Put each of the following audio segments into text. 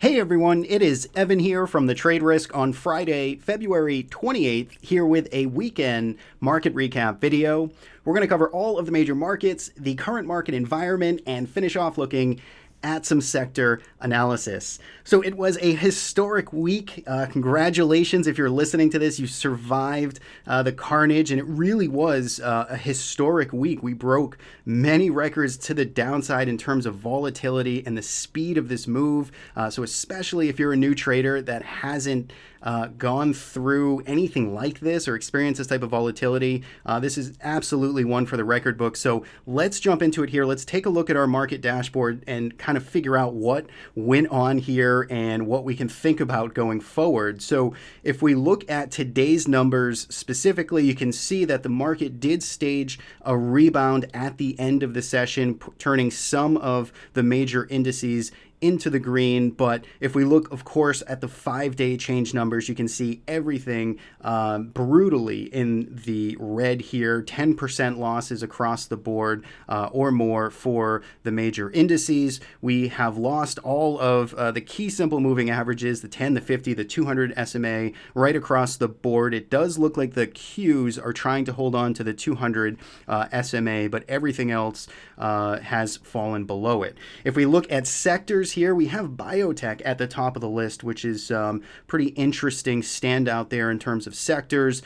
Hey everyone, it is Evan here from the Trade Risk on Friday, February 28th, here with a weekend market recap video. We're going to cover all of the major markets, the current market environment, and finish off looking at some sector analysis. So it was a historic week. Congratulations if you're listening to this. You survived the carnage, and it really was a historic week. We broke many records to the downside in terms of volatility and the speed of this move. So especially if you're a new trader that hasn't gone through anything like this or experienced this type of volatility, this is absolutely one for the record book. So let's jump into it here. Let's take a look at our market dashboard and kind of figure out what went on here and what we can think about going forward. So if we look at today's numbers specifically, you can see that the market did stage a rebound at the end of the session, turning some of the major indices into the green. But if we look, of course, at the 5-day change numbers, you can see everything brutally in the red here. 10% losses across the board or more for the major indices. We have lost all of the key simple moving averages, the 10, the 50, the 200 SMA right across the board. It does look like the Qs are trying to hold on to the 200 SMA, but everything else has fallen below it. If we look at sectors here, we have biotech at the top of the list, which is pretty interesting standout there in terms of sectors,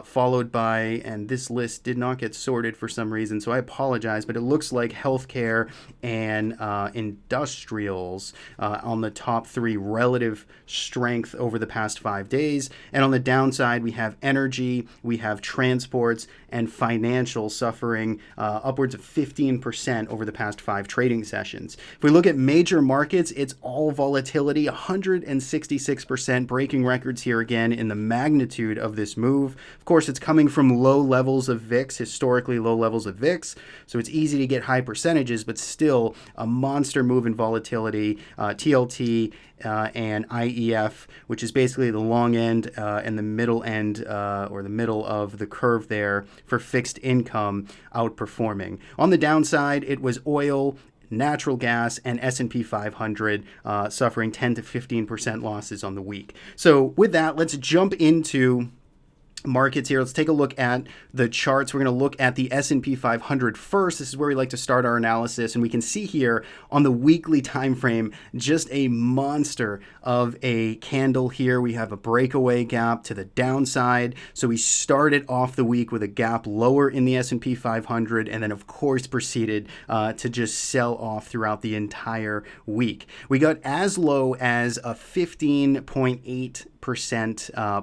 followed by, and this list did not get sorted for some reason, so I apologize, but it looks like healthcare and industrials on the top three relative strength over the past 5 days. And on the downside, we have energy, we have transports, and financial suffering upwards of 15% over the past 5 trading sessions. If we look at major markets, it's all volatility, 166%, breaking records here again in the magnitude of this move. Of course, it's coming from low levels of VIX, historically low levels of VIX, so it's easy to get high percentages, but still a monster move in volatility. TLT and IEF, which is basically the long end and the middle end or the middle of the curve there for fixed income outperforming. On the downside, it was oil, natural gas, and S&P 500 suffering 10 to 15% losses on the week. So with that, let's jump into markets here. Let's take a look at the charts. We're going to look at the S&P 500 first. This is where we like to start our analysis, and we can see here on the weekly time frame just a monster of a candle here. We have a breakaway gap to the downside. So we started off the week with a gap lower in the S&P 500 and then of course proceeded to just sell off throughout the entire week. We got as low as a 15.8%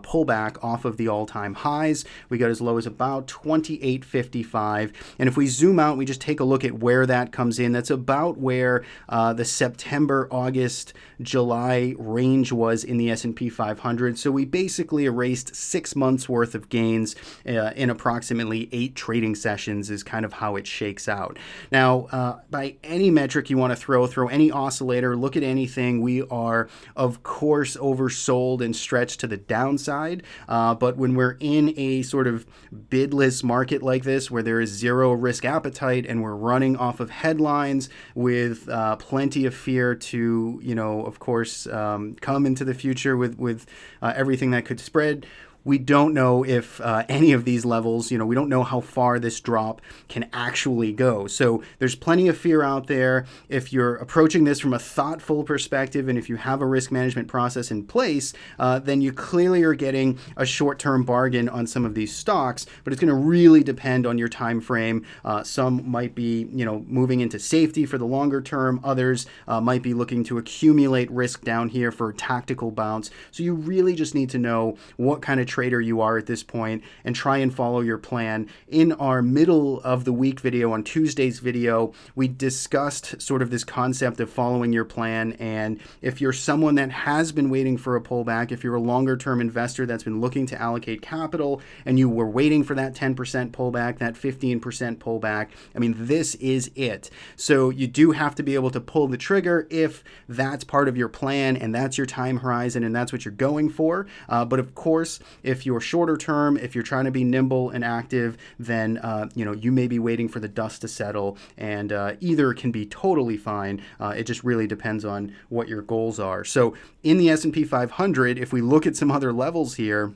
pullback off of the all-time highs. We got as low as about 28.55, and if we zoom out, we just take a look at where that comes in. That's about where the September, August, July range was in the S&P 500. So we basically erased 6 months worth of gains in approximately 8 trading sessions is kind of how it shakes out. Now, by any metric you want to throw any oscillator, look at anything, we are of course oversold and stretched to the downside. But when we're in a sort of bidless market like this, where there is zero risk appetite and we're running off of headlines with plenty of fear to, of course, come into the future with everything that could spread, we don't know if any of these levels, we don't know how far this drop can actually go. So there's plenty of fear out there. If you're approaching this from a thoughtful perspective and if you have a risk management process in place, then you clearly are getting a short-term bargain on some of these stocks, but it's going to really depend on your time frame. Some might be, moving into safety for the longer term. Others might be looking to accumulate risk down here for a tactical bounce. So you really just need to know what kind of trader you are at this point and try and follow your plan. In our middle of the week video, on Tuesday's video, we discussed sort of this concept of following your plan. And if you're someone that has been waiting for a pullback, if you're a longer term investor that's been looking to allocate capital and you were waiting for that 10% pullback, that 15% pullback, this is it. So you do have to be able to pull the trigger if that's part of your plan and that's your time horizon and that's what you're going for. But of course, if you're shorter term, if you're trying to be nimble and active, then you may be waiting for the dust to settle, and either can be totally fine. It just really depends on what your goals are. So in the S&P 500, if we look at some other levels here,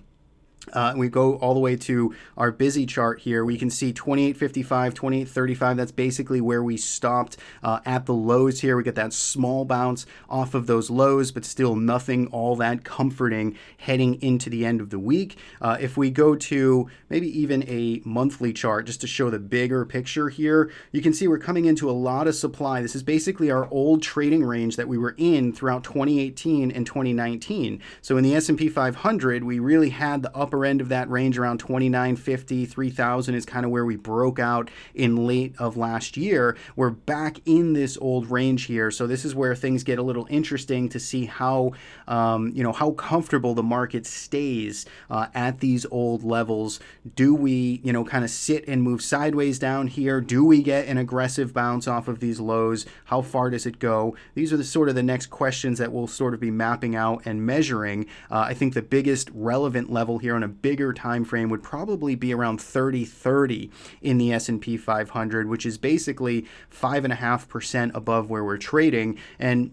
we go all the way to our busy chart here. We can see 28.55, 28.35. That's basically where we stopped at the lows here. We get that small bounce off of those lows, but still nothing all that comforting heading into the end of the week. If we go to maybe even a monthly chart just to show the bigger picture here, you can see we're coming into a lot of supply. This is basically our old trading range that we were in throughout 2018 and 2019. So in the S&P 500, we really had the upper end of that range around 2950, 3000 is kind of where we broke out in late of last year. We're back in this old range here. So this is where things get a little interesting to see how, how comfortable the market stays at these old levels. Do we, kind of sit and move sideways down here? Do we get an aggressive bounce off of these lows? How far does it go? These are the sort of the next questions that we'll sort of be mapping out and measuring. I think the biggest relevant level here on a bigger time frame would probably be around 3030 in the S&P 500, which is basically 5.5% above where we're trading. And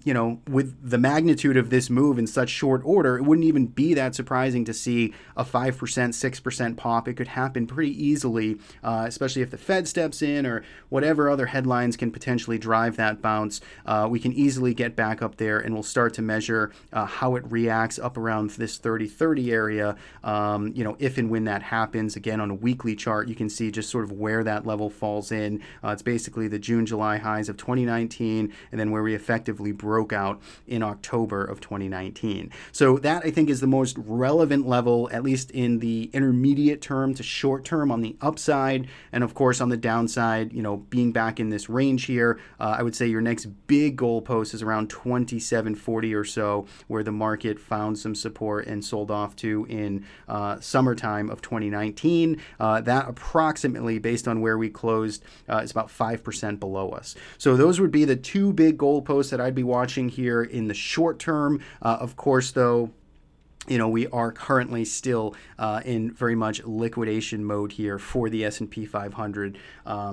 with the magnitude of this move in such short order, it wouldn't even be that surprising to see a 5%, 6% pop. It could happen pretty easily, especially if the Fed steps in or whatever other headlines can potentially drive that bounce. We can easily get back up there, and we'll start to measure how it reacts up around this 3030 area. If and when that happens. Again, on a weekly chart, you can see just sort of where that level falls in. It's basically the June, July highs of 2019, and then where we effectively broke out in October of 2019. So that, I think, is the most relevant level, at least in the intermediate term to short term on the upside. And of course, on the downside, being back in this range here, I would say your next big goalpost is around 2740 or so, where the market found some support and sold off to in summertime of 2019. That approximately, based on where we closed, is about 5% below us. So those would be the two big goalposts that I'd be watching here in the short term. Of course, though, we are currently still in very much liquidation mode here for the S&P 500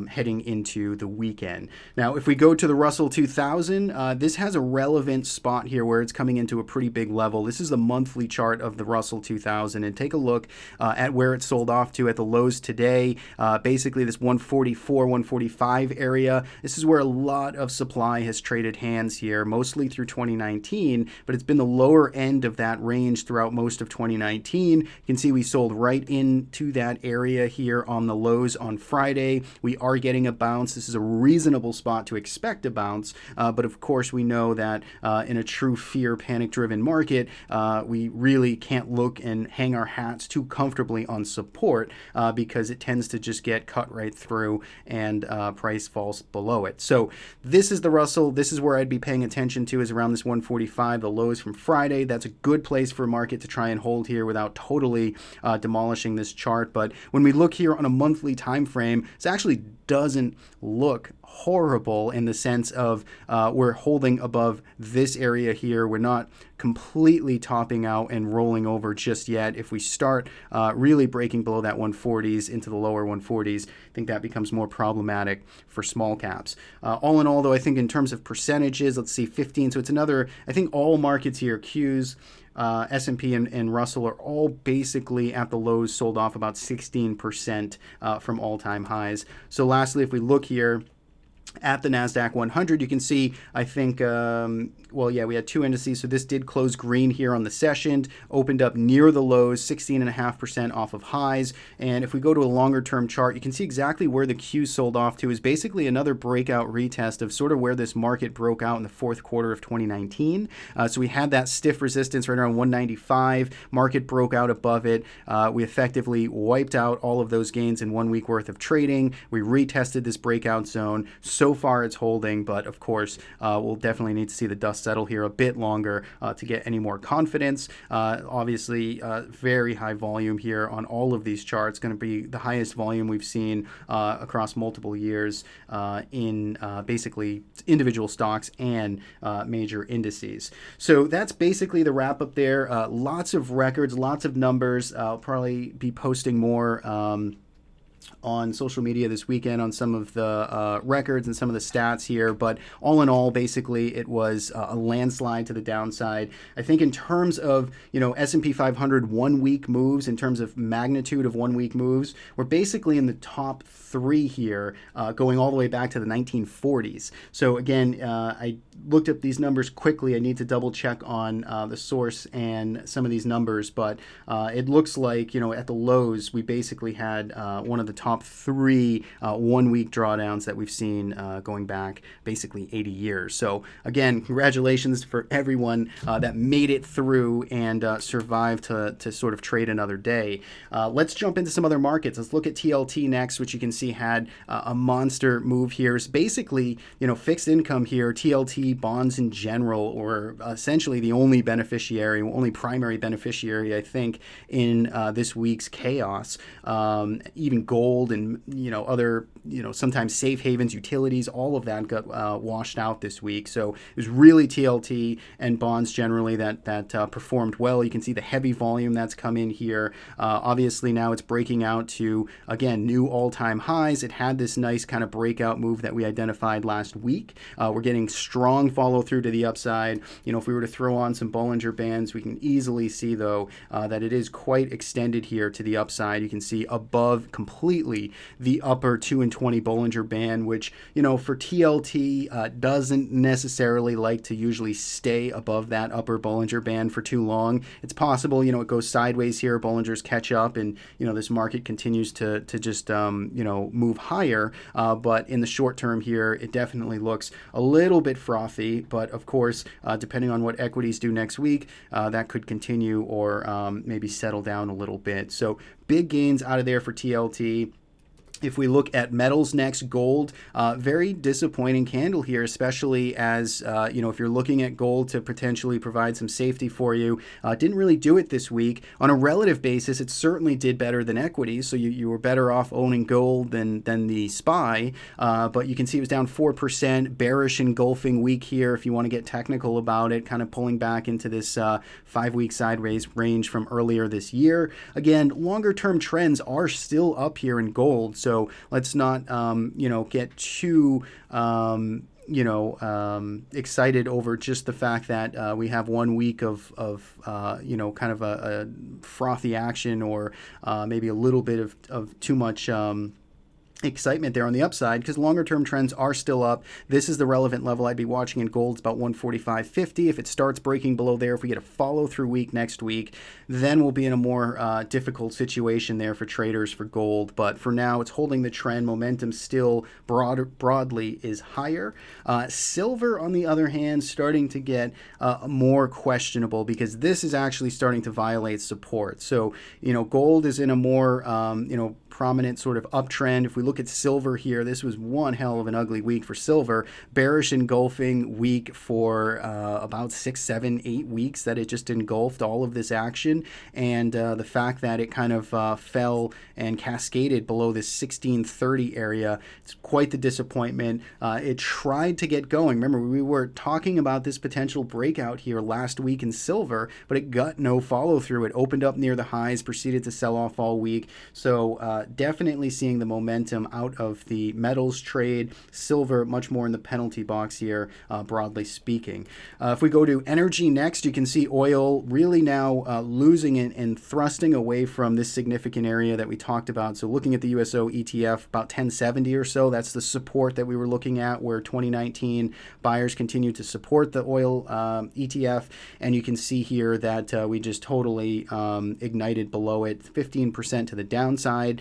heading into the weekend. Now, if we go to the Russell 2000, this has a relevant spot here where it's coming into a pretty big level. This is the monthly chart of the Russell 2000, and take a look at where it sold off to at the lows today. Basically, this 144, 145 area. This is where a lot of supply has traded hands here, mostly through 2019, but it's been the lower end of that range throughout most of 2019. You can see we sold right into that area here on the lows on Friday. We are getting a bounce. This is a reasonable spot to expect a bounce, but of course we know that in a true fear, panic-driven market, we really can't look and hang our hats too comfortably on support because it tends to just get cut right through and price falls below it. So this is the Russell. This is where I'd be paying attention to, is around this 145, the lows from Friday. That's a good place for a market to try and hold here without totally demolishing this chart. But when we look here on a monthly time frame, it actually doesn't look horrible in the sense of we're holding above this area here. We're not completely topping out and rolling over just yet. If we start really breaking below that 140s into the lower 140s, I think that becomes more problematic for small caps. All in all, though, I think in terms of percentages, let's see, 15. So it's another, I think all markets here, Qs, S&P and Russell, are all basically at the lows, sold off about 16% from all-time highs. So lastly, if we look here at the NASDAQ 100, you can see, I think, we had two indices. So this did close green here on the session, opened up near the lows, 16.5% off of highs. And if we go to a longer term chart, you can see exactly where the Q sold off to is basically another breakout retest of sort of where this market broke out in the fourth quarter of 2019. So we had that stiff resistance right around 195. Market broke out above it. We effectively wiped out all of those gains in 1 week worth of trading. We retested this breakout zone, So far it's holding, but of course we'll definitely need to see the dust settle here a bit longer to get any more confidence. Obviously, very high volume here on all of these charts, going to be the highest volume we've seen across multiple years in basically individual stocks and major indices. So that's basically the wrap up there. Lots of records, lots of numbers. I'll probably be posting more on social media this weekend on some of the records and some of the stats here, but all in all, basically it was a landslide to the downside. I think in terms of, S&P 500 1-week moves, in terms of magnitude of 1-week moves, we're basically in the top 3 here, going all the way back to the 1940s. So again, I looked up these numbers quickly. I need to double check on the source and some of these numbers, but it looks like, at the lows, we basically had one of the top 3 1-week drawdowns that we've seen going back basically 80 years. So again, congratulations for everyone that made it through and survived to sort of trade another day. Let's jump into some other markets. Let's look at TLT next, which you can see had a monster move here. It's basically, fixed income here, TLT bonds in general, or essentially the only primary beneficiary, I think, in this week's chaos. Even gold and other sometimes safe havens, utilities, all of that got washed out this week. So it was really TLT and bonds generally that performed well. You can see the heavy volume that's come in here. Obviously now it's breaking out to, again, new all-time highs. It had this nice kind of breakout move that we identified last week. We're getting strong follow through to the upside. If we were to throw on some Bollinger Bands, we can easily see though that it is quite extended here to the upside. You can see above completely the upper 2 and 20 Bollinger Band, which, for TLT doesn't necessarily like to usually stay above that upper Bollinger Band for too long. It's possible, it goes sideways here, Bollingers catch up, and, this market continues to just, move higher. But in the short term here, it definitely looks a little bit frothy. But of course, depending on what equities do next week, that could continue or maybe settle down a little bit. So big gains out of there for TLT. If we look at metals next, gold, very disappointing candle here, especially as, if you're looking at gold to potentially provide some safety for you. Didn't really do it this week. On a relative basis, it certainly did better than equities, so you were better off owning gold than the SPY, but you can see it was down 4%, bearish engulfing week here if you want to get technical about it, kind of pulling back into this 5-week sideways range from earlier this year. Again, longer term trends are still up here in gold, so let's not, get too, excited over just the fact that we have 1 week of kind of a frothy action or maybe a little bit of too much excitement there on the upside, because longer term trends are still up. This is the relevant level I'd be watching in gold. It's about 145.50. If it starts breaking below there, if we get a follow through week next week, then we'll be in a more difficult situation there for traders for gold. But for now, it's holding the trend. Momentum still broadly is higher. Silver, on the other hand, starting to get more questionable, because this is actually starting to violate support. So, gold is in a more, prominent sort of uptrend. If we look at silver here, this was one hell of an ugly week for silver. Bearish engulfing week for about 6, 7, 8 weeks that it just engulfed all of this action. And the fact that it kind of fell and cascaded below this 1630 area, it's quite the disappointment. It tried to get going. Remember, we were talking about this potential breakout here last week in silver, but it got no follow through. It opened up near the highs, proceeded to sell off all week. So definitely seeing the momentum out of the metals trade. Silver much more in the penalty box here, broadly speaking. If we go to energy next, you can see oil really now losing and thrusting away from this significant area that we talked about. So looking at the USO ETF, about 1070 or so, that's the support that we were looking at, where 2019 buyers continue to support the oil ETF. And you can see here that we just totally ignited below it, 15% to the downside.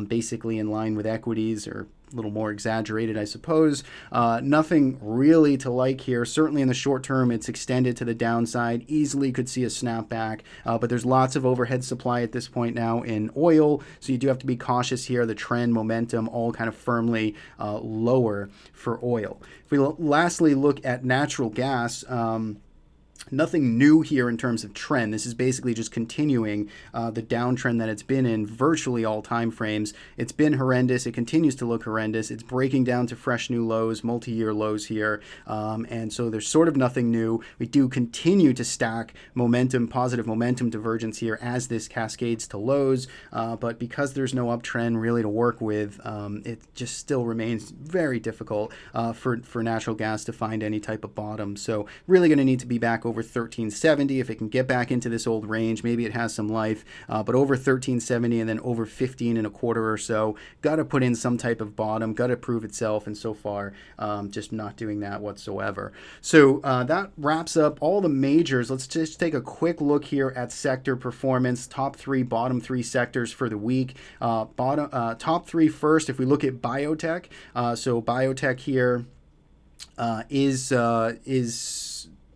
Basically in line with equities, or little more exaggerated, I suppose. Nothing really to like here. Certainly in the short term, it's extended to the downside. Easily could see a snapback, but there's lots of overhead supply at this point now in oil, so you do have to be cautious here. The trend, momentum, all kind of firmly lower for oil. If we lastly look at natural gas, nothing new here in terms of trend. This is basically just continuing the downtrend that it's been in virtually all time frames. It's been horrendous. It continues to look horrendous. It's breaking down to fresh new lows, multi-year lows here. And so there's sort of nothing new. We do continue to stack momentum, positive momentum divergence here as this cascades to lows. But because there's no uptrend really to work with, it just still remains very difficult for natural gas to find any type of bottom. So really going to need to be back over 1370. If it can get back into this old range, maybe it has some life, but over 1370 and then over 15 and a quarter or so, got to put in some type of bottom, got to prove itself, and so far just not doing that whatsoever. So that wraps up all the majors. Let's just take a quick look here at sector performance, top three, bottom three sectors for the week. Top three first, if we look at biotech, so biotech here is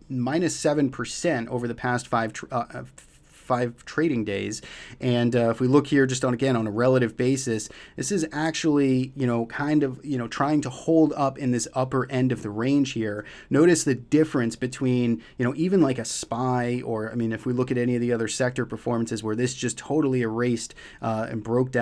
minus 7% over the past five trading days. And if we look here just on a relative basis, this is actually, kind of, trying to hold up in this upper end of the range here. Notice the difference between, even like a SPY, or, if we look at any of the other sector performances where this just totally erased and broke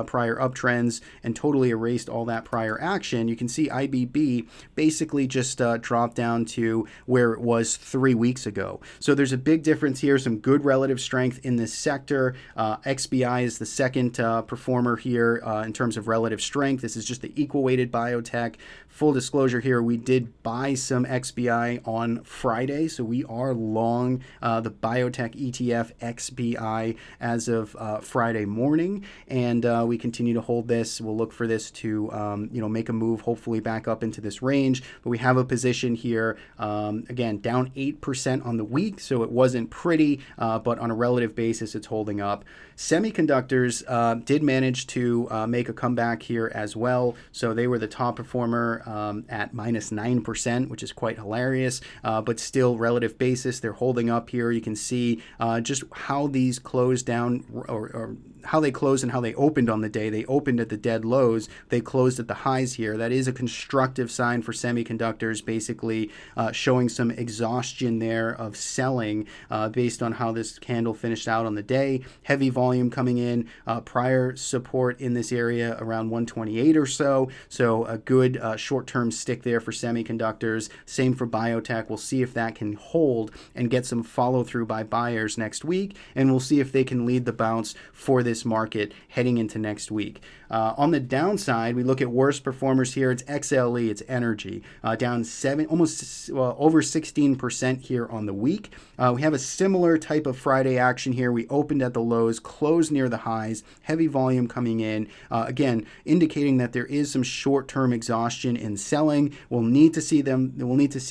prior uptrends and totally erased all that prior action, you can see IBB basically just dropped down to where it was 3 weeks ago. So there's a big difference here, some good relative strength in this sector. XBI is the second performer here in terms of relative strength. This is just the equal weighted biotech. Full disclosure here, we did buy some XBI on Friday, so we are long the biotech ETF XBI as of Friday morning. And we continue to hold this. We'll look for this to, make a move, hopefully back up into this range. But we have a position here, again, down 8% on the week, so it wasn't pretty, but on a relative basis, it's holding up. Semiconductors did manage to make a comeback here as well. So they were the top performer at minus 9%, which is quite hilarious, but still relative basis, they're holding up here. You can see just how these closed down, or how they closed and how they opened on the day. They opened at the dead lows. They closed at the highs here. That is a constructive sign for semiconductors, basically showing some exhaustion there of selling based on how this candle finished out on the day. Heavy volume coming in, prior support in this area around 128 or so. So a good short-term stick there for semiconductors. Same for biotech. We'll see if that can hold and get some follow-through by buyers next week. And we'll see if they can lead the bounce for this market heading into next week. On the downside, we look at worst performers here. It's XLE, it's energy, down over 16% here on the week. We have a similar type of Friday action here. We opened at the lows, closed near the highs, heavy volume coming in, again, indicating that there is some short-term exhaustion in selling. We'll need to see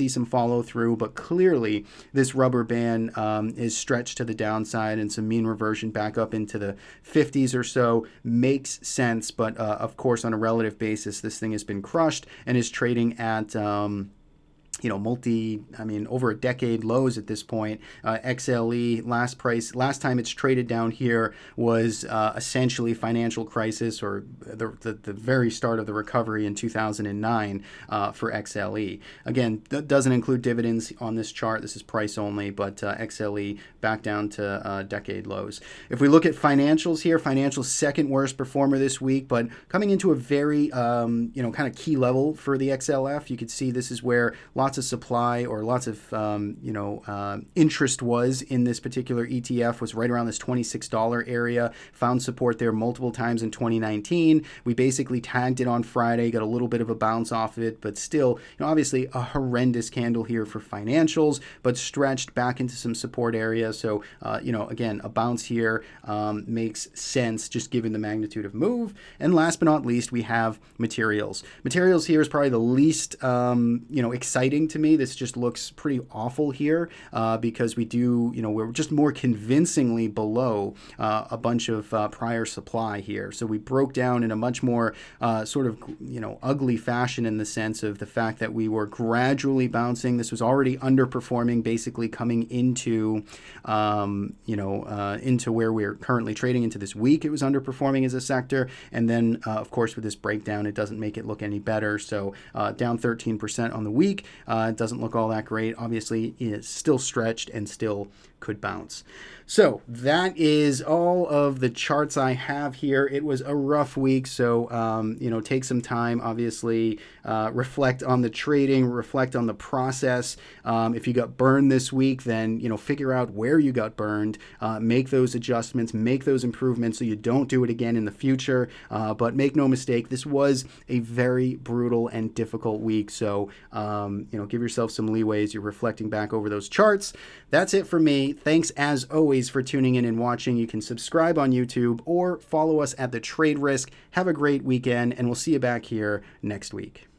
some follow through, but clearly this rubber band is stretched to the downside, and some mean reversion back up into the 50s or so makes sense. But of course, on a relative basis, this thing has been crushed and is trading at over a decade lows at this point. XLE, last time it's traded down here was essentially financial crisis, or the very start of the recovery in 2009 for XLE. Again, that doesn't include dividends on this chart. This is price only, but XLE back down to decade lows. If we look at financials here, financials second worst performer this week, but coming into a very kind of key level for the XLF. You could see this is where lots of supply, or lots of interest was in this particular ETF, was right around this $26 area. Found support there multiple times in 2019. We basically tagged it on Friday, got a little bit of a bounce off of it, but still, obviously a horrendous candle here for financials, but stretched back into some support area. So again, a bounce here makes sense just given the magnitude of move. And last but not least, we have materials. Materials here is probably the least exciting frustrating to me. This just looks pretty awful here because we're just more convincingly below a bunch of prior supply here. So we broke down in a much more ugly fashion in the sense of the fact that we were gradually bouncing. This was already underperforming, basically coming into into where we're currently trading into this week. It was underperforming as a sector, and then of course with this breakdown, it doesn't make it look any better. So down 13% on the week. It doesn't look all that great. Obviously, it's still stretched and still could bounce. So that is all of the charts I have here. It was a rough week, so take some time, obviously, reflect on the trading, reflect on the process. If you got burned this week, then figure out where you got burned, make those adjustments, make those improvements so you don't do it again in the future. But make no mistake, this was a very brutal and difficult week. So give yourself some leeway as you're reflecting back over those charts. That's it for me. Thanks as always for tuning in and watching. You can subscribe on YouTube or follow us at The Trade Risk. Have a great weekend, and we'll see you back here next week.